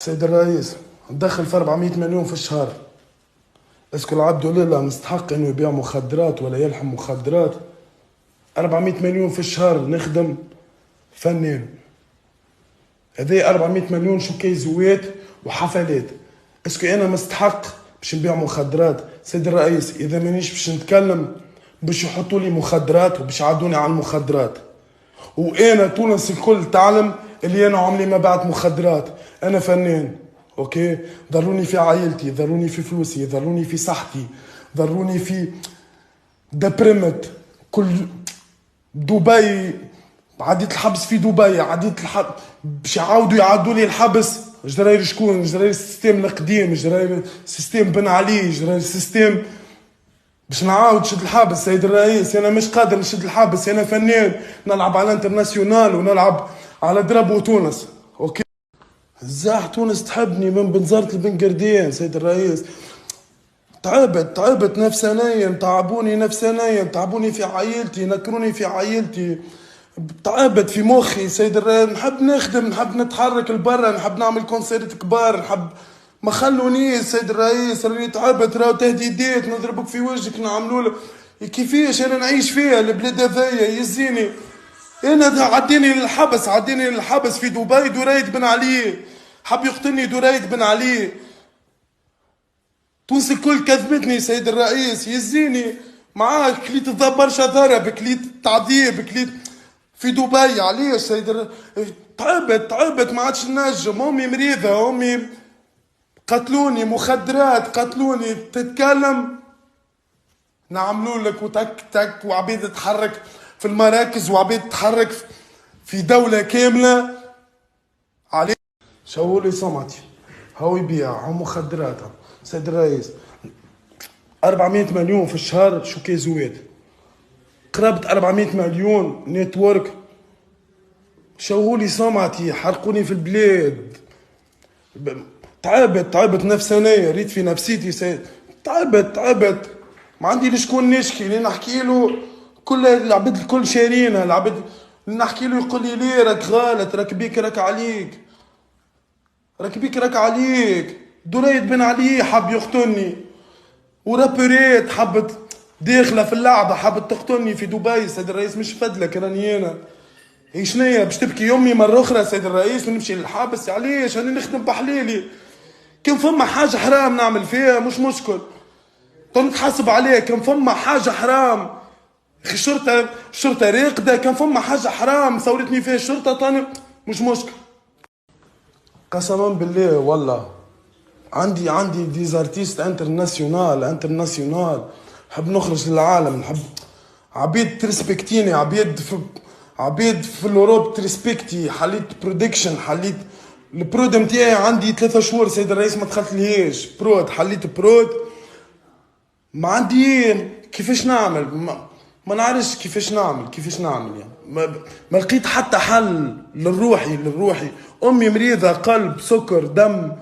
سيد الرئيس، ندخل في 400 مليون في الشهر. اسكو العبد لله مستحق انه يبيع مخدرات ولا يلحم مخدرات؟ 400 مليون في الشهر نخدم فنان. هذي 400 مليون شو كيزوات وحفلات. اسكو انا مستحق باش نبيع مخدرات؟ سيد الرئيس، اذا مانيش باش نتكلم باش يحطوا لي مخدرات وباش يعدوني على المخدرات. وانا تونس الكل تعلم اللي انا عمري ما بعت مخدرات. انا فنان، اوكي؟ ضروني في عائلتي، ضروني في فلوسي، ضروني في صحتي، ضروني في دبرمت. كل دبي عديت الحبس في دبي، عديت الحبس باش يعاودوا لي الحبس. جراير شكون؟ جراير السيستم القديم، جراير سيستم بن علي، جراير سيستم باش نعاود شد الحبس. سيد الرئيس، انا مش قادر نشد الحبس، انا فنان نلعب على انترناسيونال ونلعب على درب وتونس، اوكي؟ الزاح تونس تحبني من بنزرت لبن قردين. سيد الرئيس، تعبت نفسانيا، تعبوني نفسانيا، تعبوني في عائلتي، نكروني في عائلتي، تعبت في مخي. سيد الرئيس، نحب نخدم، نحب نتحرك لبرا، نحب نعمل كونسيرت كبار، نحب ما خلونيش. سيد الرئيس راني تعبت، راهو تهديدات نضربك في وجهك نعملوا لك. كيفاش انا نعيش فيها البلاد هذيا؟ يزيني انا، عديني للحبس في دبي. دريد بن علي حب يقتلني، دريد بن علي. تونس الكل كذبتني. سيد الرئيس يزيني معاه كليت برشا ضرب، كليت تعذيب، كليت في دبي. علاش سيد تعبت ما عادش نجم. امي مريضه، امي قتلوني، مخدرات قتلوني. تتكلم نعملوا لك وتك تك، وعبيد تتحرك في المراكز، وعبيد تتحرك في دولة كاملة. عليه شاولي سمعتي هو يبيع هو مخدرات. سيد الرئيس، 400 مليون في الشهر شو كيزوات؟ قرابة 400 مليون نتورك. شاولي سمعتي، حرقوني في البلاد. تعبت نفسانية، ريت في نفسيتي. سيد تعبت ما عندي لشكون نشكي. لين نحكي له كل العباد الكل شارينا، العباد نحكي له يقول لي ليه راك غلط، راك بيك راك عليك. دريد بن علي حب يقتلني، ورابريت حبت داخله في اللعبه حبت تقتلني في دبي. سيد الرئيس، مش فدلك راني انا. هي شنيا باش تبكي امي مره اخرى؟ سيد الرئيس، ونمشي للحبس؟ علاش؟ راني نخدم بحليلي. كان فما حاجه حرام نعمل فيها مش مشكل، نتحاسب عليه. كان فما حاجه حرام، الشرطه راقده، كان فما حاجه حرام ثورتني فيها الشرطه تاني مش مشكل. قسما بالله والله عندي ديزارتيست انترناسيونال. نحب نخرج للعالم، نحب عبيد ترسبكتيني، عبيد في الاوروب ترسبكتي. حليت برودكشن، حليت البرود متاعي عندي 3 شهور. سيد الرئيس ما دخلت ليش برود، حليت برود ما عندي كيفاش نعمل. ما نعرفش كيفاش نعمل يعني. ما لقيت حتى حل للروحي. امي مريضه، قلب، سكر، دم.